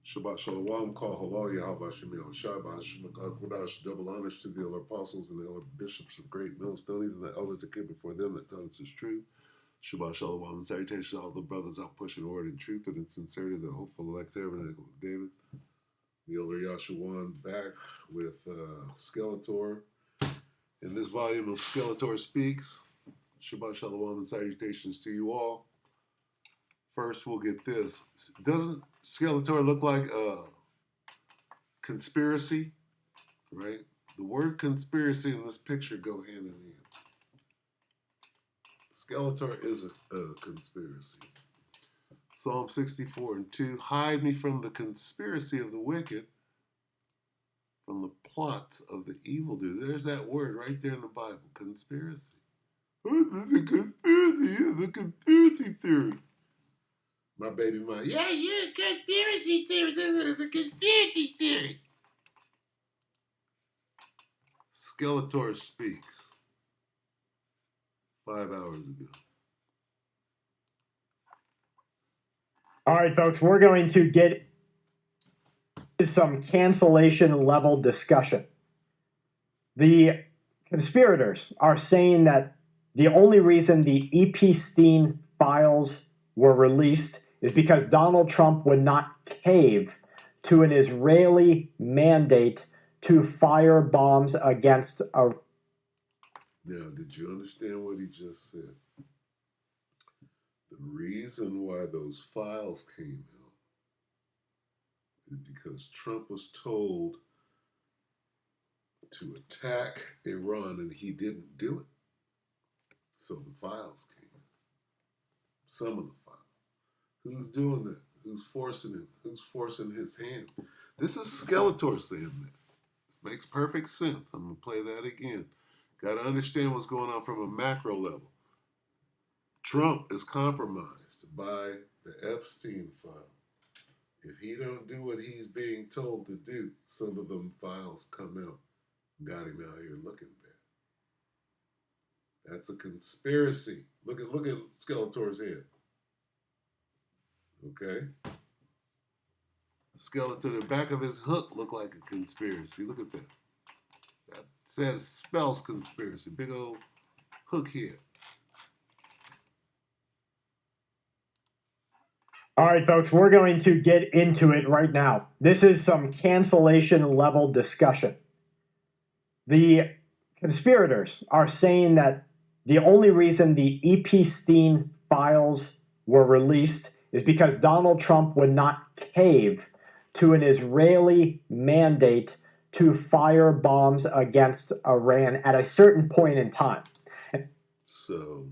Shabbat Shalom, Kal Halal, Yahweh Shemel, Shabbat Shemel, Kodash, double honors to the elder apostles and the elder bishops of great millstones and the elders that came before them that taught us his truth. Shabbat Shalom and salutations to all the brothers out pushing the word in truth and in sincerity, the hopeful elect tabernacle of David. The elder Yashawan back with Skeletor. In this volume of Skeletor Speaks, Shabbat Shalom and salutations to you all. First, we'll get this. Doesn't Skeletor look like a conspiracy? Right? The word conspiracy and this picture go hand in hand. Skeletor is a conspiracy. Psalm 64:2, hide me from the conspiracy of the wicked, from the plots of the evildoer. There's that word right there in the Bible, conspiracy. Oh, this is a conspiracy. It's a conspiracy theory. My baby mom, yeah, conspiracy theory. This is a conspiracy theory. Skeletor Speaks 5 hours ago. All right, folks, we're going to get some cancellation level discussion. The conspirators are saying that the only reason the Epstein files were released is because Donald Trump would not cave to an Israeli mandate to fire bombs against a... Now, did you understand what he just said? The reason why those files came out is because Trump was told to attack Iran and he didn't do it. So the files came out. Some of the files. Who's doing that? Who's forcing it? Who's forcing his hand? This is Skeletor saying that. This makes perfect sense. I'm going to play that again. Got to understand what's going on from a macro level. Trump is compromised by the Epstein file. If he don't do what he's being told to do, some of them files come out. Got him out here looking bad. That's a conspiracy. Look at Skeletor's head. Okay? Skeletor, the back of his hook looked like a conspiracy. Look at that. That spells conspiracy. Big old hook head. All right, folks, we're going to get into it right now. This is some cancellation level discussion. The conspirators are saying that the only reason the Epstein files were released is because Donald Trump would not cave to an Israeli mandate to fire bombs against Iran at a certain point in time. So,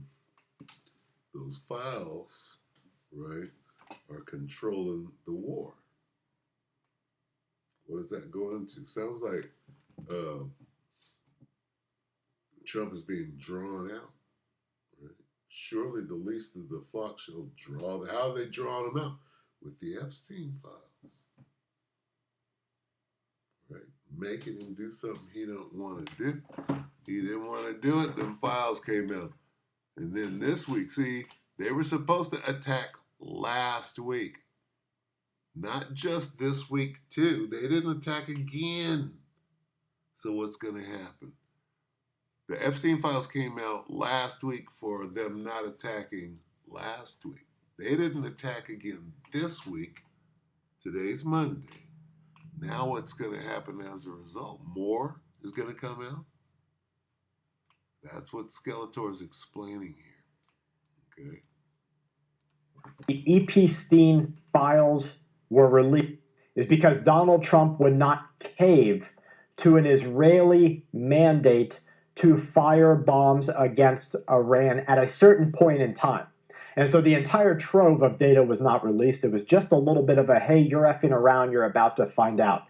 those files, right, are controlling the war. What does that go into? Sounds like Trump is being drawn out. Right? Surely the least of the flock shall draw. How are they drawing them out? With the Epstein files. Right? Making him do something he don't want to do. He didn't want to do it. Them files came out. And then this week, see, they were supposed to attack last week. Not just this week, too. They didn't attack again. So what's going to happen? The Epstein files came out last week for them not attacking last week. They didn't attack again this week. Today's Monday. Now what's going to happen as a result? More is going to come out. That's what Skeletor is explaining here. Okay. The Epstein files were released is because Donald Trump would not cave to an Israeli mandate to fire bombs against Iran at a certain point in time. And so the entire trove of data was not released. It was just a little bit of a, hey, you're effing around, you're about to find out.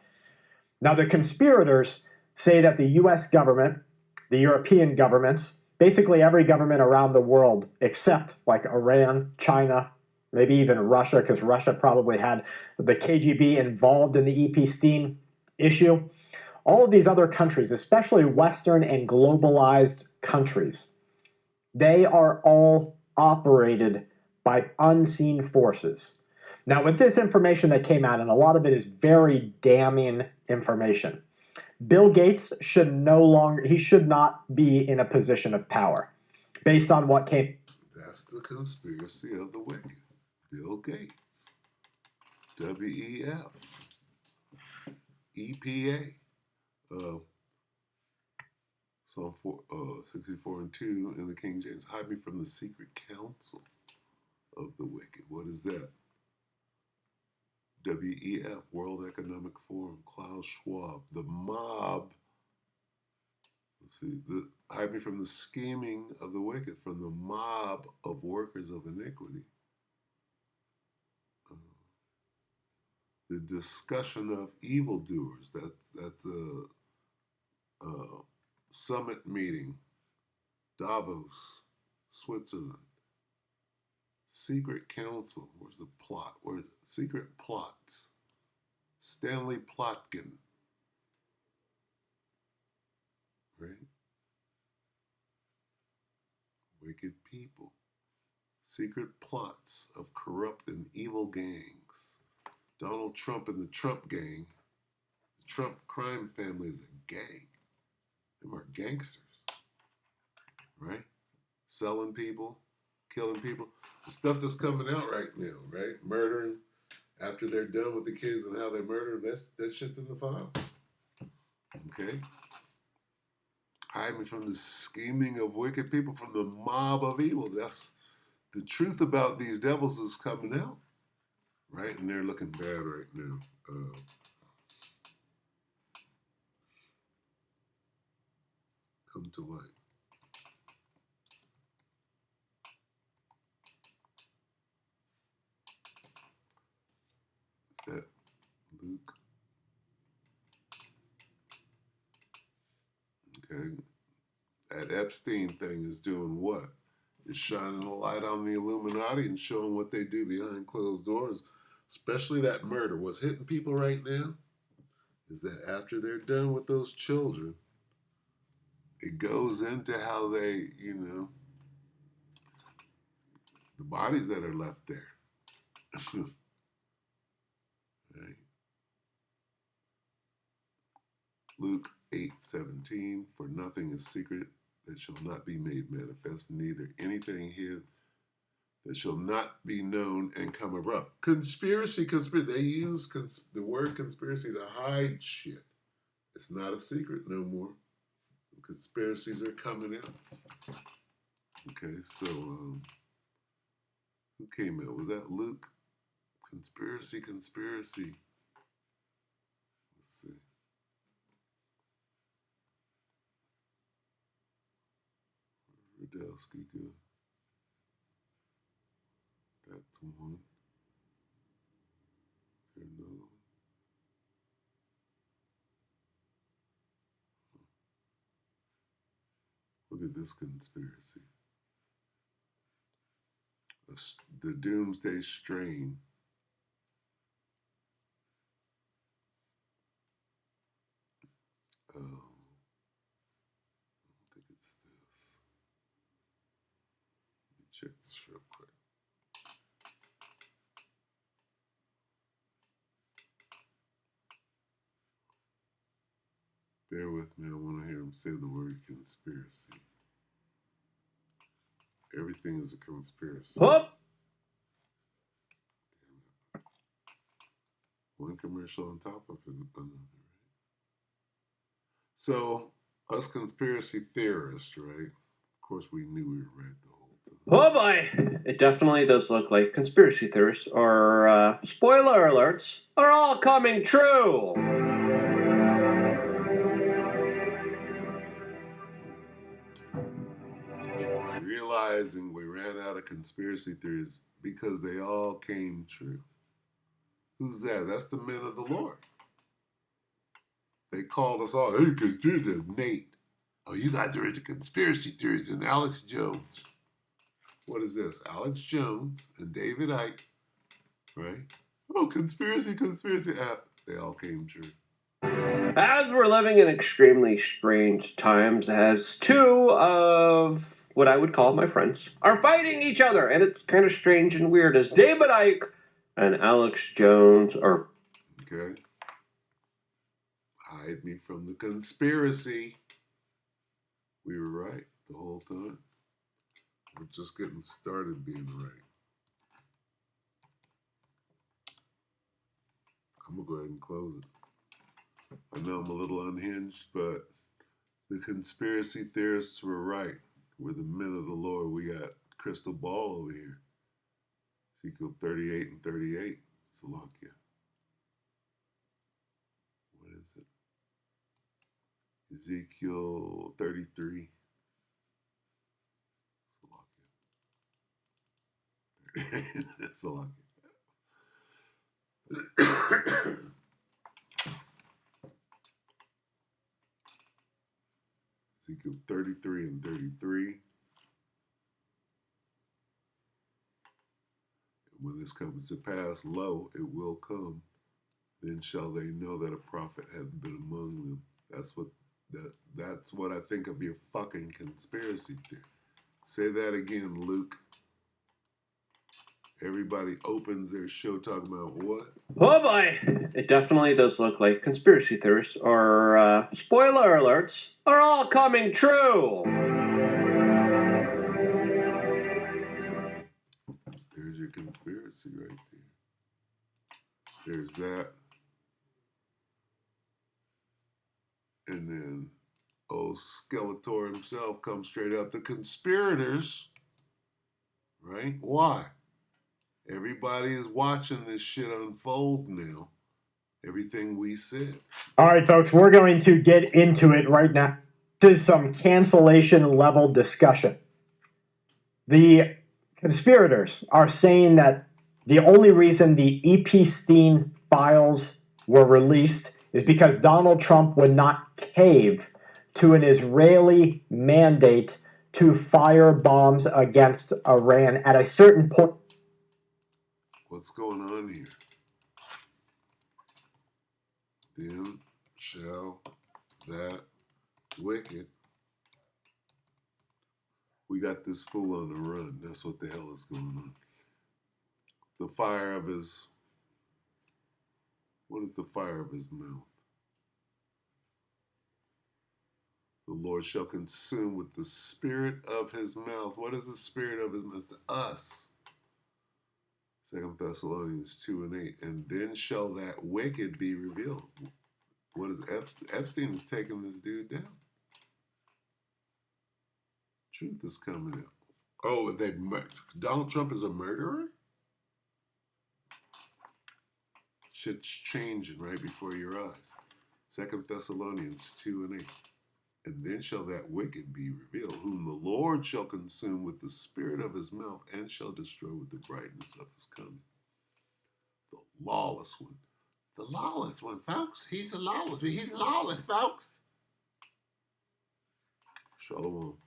Now, the conspirators say that the US government, the European governments, basically every government around the world, except like Iran, China, maybe even Russia, because Russia probably had the KGB involved in the Epstein issue. All of these other countries, especially Western and globalized countries, they are all operated by unseen forces. Now, with this information that came out, and a lot of it is very damning information, Bill Gates should not be in a position of power based on what came. That's the conspiracy of the wicked. Bill Gates. WEF. EPA. Psalm 64:2 in the King James. Hide me from the secret counsel of the wicked. What is that? WEF, World Economic Forum, Klaus Schwab, the mob. Let's see, hide me from the scheming of the wicked, from the mob of workers of iniquity. The discussion of evildoers. That's a summit meeting, Davos, Switzerland. Secret council. Where's the plot? Where's secret plots? Stanley Plotkin. Right? Wicked people. Secret plots of corrupt and evil gangs. Donald Trump and the Trump gang. The Trump crime family is a gang. Them are gangsters. Right? Selling people, killing people. The stuff that's coming out right now, right? Murdering after they're done with the kids and how they murder them, that shit's in the file. Okay? Hide me from the scheming of wicked people, from the mob of evil. That's the truth about these devils is coming out. Right? And they're looking bad right now. Come to light. Is that Luke? Okay. That Epstein thing is doing what? It's shining a light on the Illuminati and showing what they do behind closed doors, especially that murder. What's hitting people right now is that after they're done with those children, it goes into how they, the bodies that are left there. Right. Luke 8:17, for nothing is secret that shall not be made manifest, neither anything hid that shall not be known and come abroad. Conspiracy. They use the word conspiracy to hide shit. It's not a secret no more. Conspiracies are coming out. Okay, so who came out? Was that Luke? Conspiracy. Let's see. Radowski, good. That's one. Is there another one? Look at this conspiracy. The Doomsday Strain. I don't think it's this. Let me check this real quick. Bear with me. I want to hear him say the word conspiracy. Everything is a conspiracy. Whoop! One commercial on top of another. So, us conspiracy theorists, right? Of course, we knew we were right the whole time. Oh boy! It definitely does look like conspiracy theorists, or spoiler alerts, are all coming true! Realizing we ran out of conspiracy theories because they all came true. Who's that? That's the men of the Lord. They called us all, hey, conspiracy, Nate. Oh, you guys are into conspiracy theories. And Alex Jones. What is this? Alex Jones and David Icke, right? Oh, conspiracy. They all came true. As we're living in extremely strange times, as two of what I would call my friends are fighting each other, and it's kind of strange and weird, as David Icke and Alex Jones are. Okay. Hide me from the conspiracy. We were right the whole time. We're just getting started being right. I'm going to go ahead and close it. I know I'm a little unhinged, but the conspiracy theorists were right. We're the men of the Lord. We got crystal ball over here. Ezekiel 38 and 38. Salakia. What is it? Ezekiel 33. Salakia. Salakia. Ezekiel 33 and 33. When this comes to pass, lo, it will come. Then shall they know that a prophet hath been among them. That's what I think of your fucking conspiracy theory. Say that again, Luke. Everybody opens their show talking about what? Oh boy! It definitely does look like conspiracy theorists are, spoiler alerts, are all coming true! There's your conspiracy right there. There's that. And then old Skeletor himself comes straight out. The conspirators, right? Why? Everybody is watching this shit unfold now. Everything we said. All right, folks, we're going to get into it right now. This is some cancellation level discussion. The conspirators are saying that the only reason the Epstein files were released is because Donald Trump would not cave to an Israeli mandate to fire bombs against Iran at a certain point. What's going on here? Then shall that wicked. We got this fool on the run. That's what the hell is going on. The fire of his. What is the fire of his mouth? The Lord shall consume with the spirit of his mouth. What is the spirit of his mouth? It's us. 2 Thessalonians 2 and 8. And then shall that wicked be revealed. What is Epstein? Epstein is taking this dude down. Truth is coming out. Oh, Donald Trump is a murderer? Shit's changing right before your eyes. 2 Thessalonians 2 and 8. And then shall that wicked be revealed, whom the Lord shall consume with the spirit of his mouth and shall destroy with the brightness of his coming. The lawless one. The lawless one, folks. He's the lawless one. He's lawless, folks. Shalom.